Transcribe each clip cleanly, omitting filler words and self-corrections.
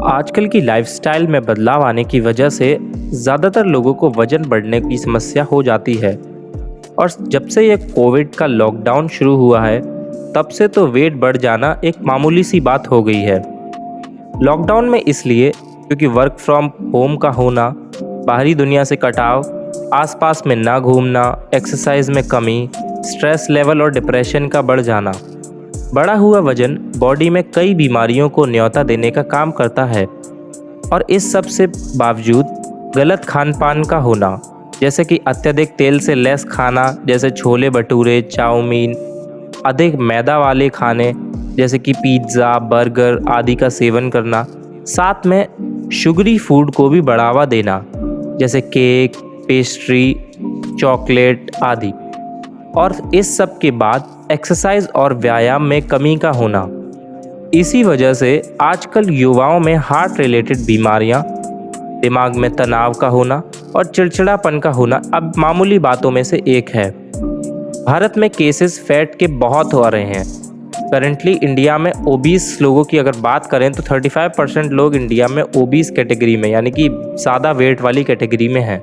आजकल की लाइफस्टाइल में बदलाव आने की वजह से ज़्यादातर लोगों को वज़न बढ़ने की समस्या हो जाती है। और जब से ये कोविड का लॉकडाउन शुरू हुआ है, तब से तो वेट बढ़ जाना एक मामूली सी बात हो गई है। लॉकडाउन में इसलिए क्योंकि वर्क फ्रॉम होम का होना, बाहरी दुनिया से कटाव, आसपास में ना घूमना, एक्सरसाइज में कमी, स्ट्रेस लेवल और डिप्रेशन का बढ़ जाना। बढ़ा हुआ वजन बॉडी में कई बीमारियों को न्योता देने का काम करता है। और इस सब से बावजूद गलत खान पान का होना, जैसे कि अत्यधिक तेल से लैस खाना जैसे छोले भटूरे, चाउमीन, अधिक मैदा वाले खाने जैसे कि पिज़्ज़ा, बर्गर आदि का सेवन करना, साथ में शुगरी फूड को भी बढ़ावा देना जैसे केक, पेस्ट्री, चॉकलेट आदि। और इस सब के बाद एक्सरसाइज और व्यायाम में कमी का होना। इसी वजह से आजकल युवाओं में हार्ट रिलेटेड बीमारियां, दिमाग में तनाव का होना और चिड़चिड़ापन का होना अब मामूली बातों में से एक है। भारत में केसेस फैट के बहुत हो रहे हैं। करंटली इंडिया में ओबीस लोगों की अगर बात करें तो 35% लोग इंडिया में ओबीस कैटेगरी में यानी कि ज़्यादा वेट वाली कैटेगरी में हैं।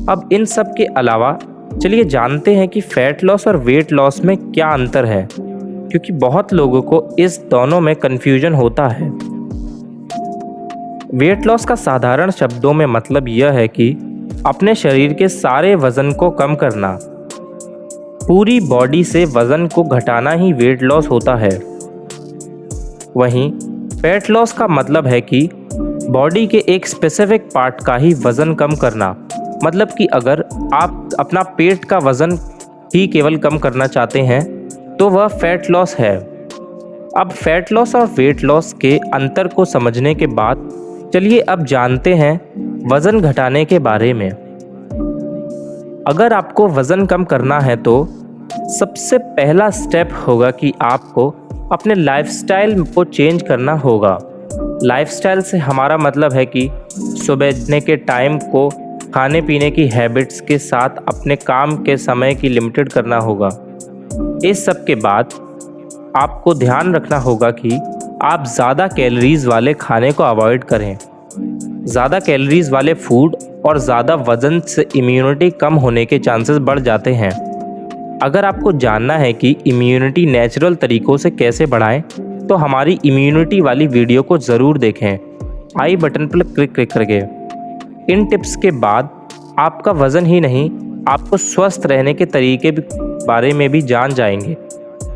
अब इन सब के अलावा चलिए जानते हैं कि फैट लॉस और वेट लॉस में क्या अंतर है, क्योंकि बहुत लोगों को इस दोनों में कन्फ्यूजन होता है। वेट लॉस का साधारण शब्दों में मतलब यह है कि अपने शरीर के सारे वजन को कम करना। पूरी बॉडी से वजन को घटाना ही वेट लॉस होता है। वहीं फैट लॉस का मतलब है कि बॉडी के एक स्पेसिफिक पार्ट का ही वजन कम करना। मतलब कि अगर आप अपना पेट का वजन ही केवल कम करना चाहते हैं तो वह फैट लॉस है। अब फैट लॉस और वेट लॉस के अंतर को समझने के बाद चलिए अब जानते हैं वज़न घटाने के बारे में। अगर आपको वज़न कम करना है तो सबसे पहला स्टेप होगा कि आपको अपने लाइफस्टाइल को चेंज करना होगा। लाइफस्टाइल से हमारा मतलब है कि सुबह के टाइम को खाने पीने की हैबिट्स के साथ अपने काम के समय की लिमिटेड करना होगा। इस सब के बाद आपको ध्यान रखना होगा कि आप ज़्यादा कैलोरीज वाले खाने को अवॉइड करें। ज़्यादा कैलोरीज वाले फूड और ज़्यादा वज़न से इम्यूनिटी कम होने के चांसेस बढ़ जाते हैं। अगर आपको जानना है कि इम्यूनिटी नेचुरल तरीक़ों से कैसे बढ़ाएं, तो हमारी इम्यूनिटी वाली वीडियो को ज़रूर देखें, आई बटन पर क्लिक करके। इन टिप्स के बाद आपका वज़न ही नहीं, आपको स्वस्थ रहने के तरीके बारे में भी जान जाएंगे।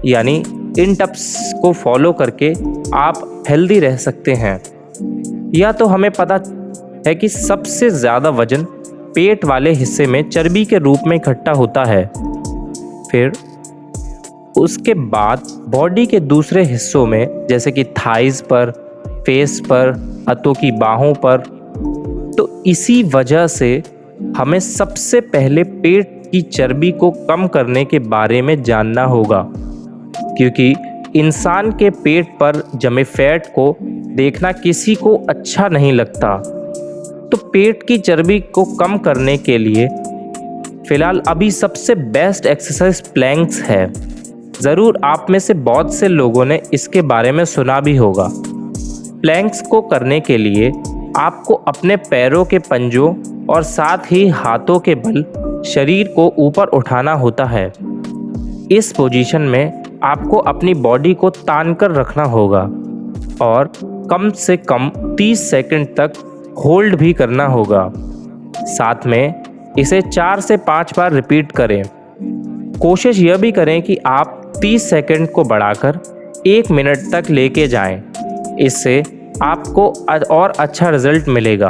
यानी इन टिप्स को फॉलो करके आप हेल्दी रह सकते हैं। या तो हमें पता है कि सबसे ज़्यादा वज़न पेट वाले हिस्से में चर्बी के रूप में इकट्ठा होता है। फिर उसके बाद बॉडी के दूसरे हिस्सों में जैसे कि थाइज़ पर, फेस पर, हाथों की बाहों पर। तो इसी वजह से हमें सबसे पहले पेट की चर्बी को कम करने के बारे में जानना होगा, क्योंकि इंसान के पेट पर जमे फैट को देखना किसी को अच्छा नहीं लगता। तो पेट की चर्बी को कम करने के लिए फ़िलहाल अभी सबसे बेस्ट एक्सरसाइज प्लैंक्स है। ज़रूर आप में से बहुत से लोगों ने इसके बारे में सुना भी होगा। प्लैंक्स को करने के लिए आपको अपने पैरों के पंजों और साथ ही हाथों के बल शरीर को ऊपर उठाना होता है। इस पोजीशन में आपको अपनी बॉडी को तान कर रखना होगा और कम से कम 30 सेकंड तक होल्ड भी करना होगा। साथ में इसे 4 से 5 बार रिपीट करें। कोशिश यह भी करें कि आप 30 सेकंड को बढ़ाकर 1 मिनट तक लेके जाएं। इससे आपको और अच्छा रिजल्ट मिलेगा।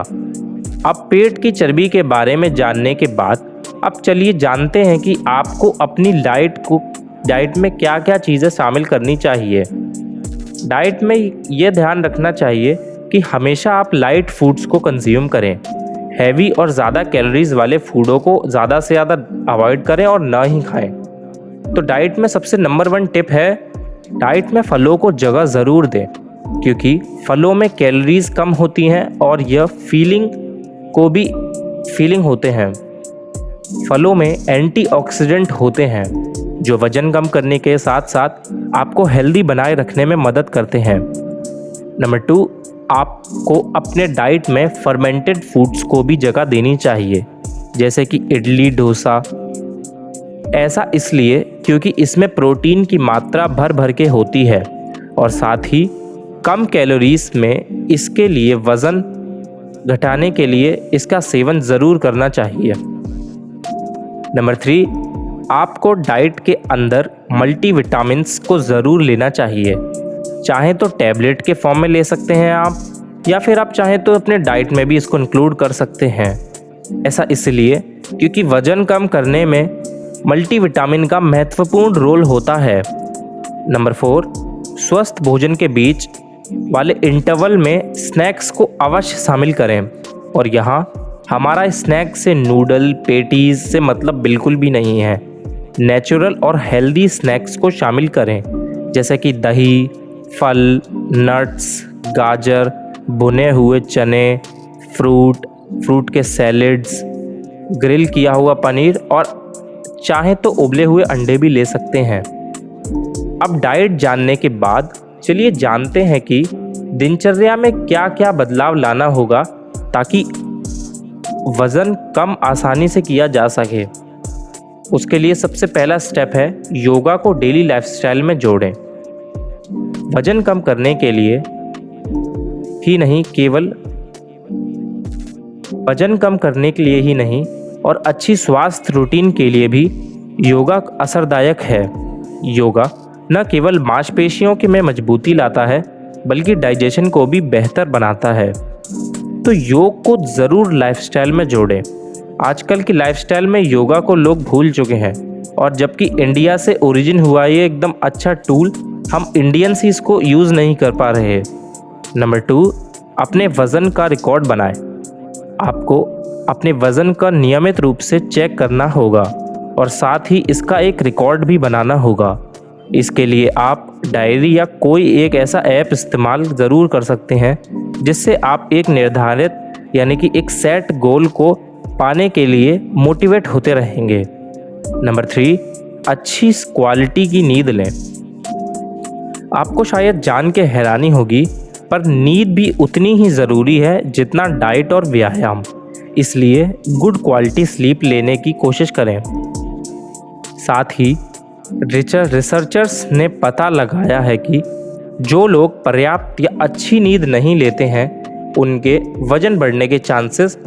अब पेट की चर्बी के बारे में जानने के बाद अब चलिए जानते हैं कि आपको अपनी डाइट में क्या क्या चीज़ें शामिल करनी चाहिए। डाइट में ये ध्यान रखना चाहिए कि हमेशा आप लाइट फूड्स को कंज्यूम करें। हैवी और ज़्यादा कैलोरीज वाले फूडों को ज़्यादा से ज़्यादा अवॉइड करें और ना ही खाएं। तो डाइट में सबसे नंबर 1 टिप है, डाइट में फलों को जगह ज़रूर दें, क्योंकि फलों में कैलोरीज कम होती हैं और यह फीलिंग होते हैं। फलों में एंटीऑक्सीडेंट होते हैं जो वज़न कम करने के साथ साथ आपको हेल्दी बनाए रखने में मदद करते हैं। नंबर 2, आपको अपने डाइट में फर्मेंटेड फूड्स को भी जगह देनी चाहिए, जैसे कि इडली, डोसा। ऐसा इसलिए क्योंकि इसमें प्रोटीन की मात्रा भर भर के होती है और साथ ही कम कैलोरीज में। इसके लिए वज़न घटाने के लिए इसका सेवन ज़रूर करना चाहिए। नंबर 3, आपको डाइट के अंदर मल्टीविटामिन्स को ज़रूर लेना चाहिए। चाहे तो टैबलेट के फॉर्म में ले सकते हैं आप, या फिर आप चाहें तो अपने डाइट में भी इसको इंक्लूड कर सकते हैं। ऐसा इसलिए क्योंकि वज़न कम करने में मल्टीविटामिन का महत्वपूर्ण रोल होता है। नंबर 4, स्वस्थ भोजन के बीच वाले इंटरवल में स्नैक्स को अवश्य शामिल करें। और यहाँ हमारा स्नैक से नूडल, पेटीज से मतलब बिल्कुल भी नहीं है। नेचुरल और हेल्दी स्नैक्स को शामिल करें, जैसे कि दही, फल, नट्स, गाजर, भुने हुए चने, फ्रूट के सैलेड्स, ग्रिल किया हुआ पनीर और चाहे तो उबले हुए अंडे भी ले सकते हैं। अब डाइट जानने के बाद चलिए जानते हैं कि दिनचर्या में क्या क्या बदलाव लाना होगा ताकि वज़न कम आसानी से किया जा सके। उसके लिए सबसे पहला स्टेप है योगा को डेली लाइफस्टाइल में जोड़ें। वज़न कम करने के लिए ही नहीं और अच्छी स्वास्थ्य रूटीन के लिए भी योगा असरदायक है। योगा न केवल मांसपेशियों में मजबूती लाता है बल्कि डाइजेशन को भी बेहतर बनाता है। तो योग को ज़रूर लाइफस्टाइल में जोड़ें। आजकल की लाइफस्टाइल में योगा को लोग भूल चुके हैं और जबकि इंडिया से ओरिजिन हुआ ये एकदम अच्छा टूल, हम इंडियंस ही इसको यूज़ नहीं कर पा रहे। नंबर 2, अपने वज़न का रिकॉर्ड बनाएं। आपको अपने वज़न का नियमित रूप से चेक करना होगा और साथ ही इसका एक रिकॉर्ड भी बनाना होगा। इसके लिए आप डायरी या कोई एक ऐसा ऐप इस्तेमाल ज़रूर कर सकते हैं जिससे आप एक निर्धारित यानी कि एक सेट गोल को पाने के लिए मोटिवेट होते रहेंगे। नंबर 3, अच्छी क्वालिटी की नींद लें। आपको शायद जान के हैरानी होगी पर नींद भी उतनी ही ज़रूरी है जितना डाइट और व्यायाम। इसलिए गुड क्वालिटी स्लीप लेने की कोशिश करें। साथ ही रिसर्चर्स ने पता लगाया है कि जो लोग पर्याप्त या अच्छी नींद नहीं लेते हैं उनके वजन बढ़ने के चांसेस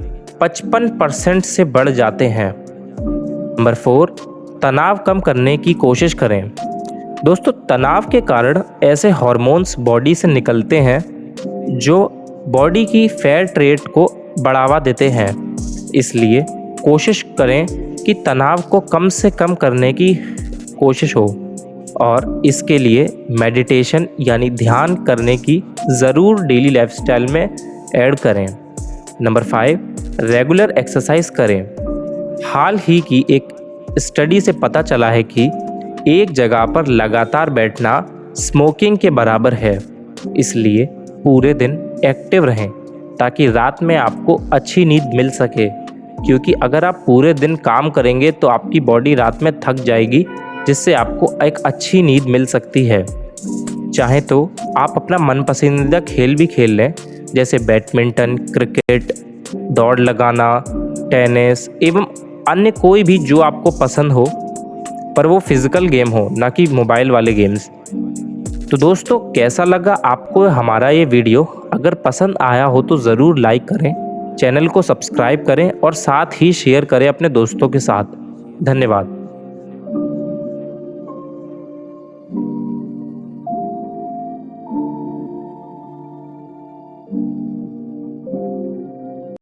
55% से बढ़ जाते हैं। नंबर 4, तनाव कम करने की कोशिश करें। दोस्तों, तनाव के कारण ऐसे हार्मोन्स बॉडी से निकलते हैं जो बॉडी की फैट रेट को बढ़ावा देते हैं। इसलिए कोशिश करें कि तनाव को कम से कम करने की कोशिश हो और इसके लिए मेडिटेशन यानी ध्यान करने की ज़रूर डेली लाइफस्टाइल में ऐड करें। नंबर 5, रेगुलर एक्सरसाइज करें। हाल ही की एक स्टडी से पता चला है कि एक जगह पर लगातार बैठना स्मोकिंग के बराबर है। इसलिए पूरे दिन एक्टिव रहें ताकि रात में आपको अच्छी नींद मिल सके, क्योंकि अगर आप पूरे दिन काम करेंगे तो आपकी बॉडी रात में थक जाएगी, जिससे आपको एक अच्छी नींद मिल सकती है। चाहे तो आप अपना मनपसंदीदा खेल भी खेल लें, जैसे बैडमिंटन, क्रिकेट, दौड़ लगाना, टेनिस एवं अन्य कोई भी जो आपको पसंद हो, पर वो फिज़िकल गेम हो, ना कि मोबाइल वाले गेम्स। तो दोस्तों, कैसा लगा आपको हमारा ये वीडियो? अगर पसंद आया हो तो ज़रूर लाइक करें, चैनल को सब्सक्राइब करें और साथ ही शेयर करें अपने दोस्तों के साथ। धन्यवाद।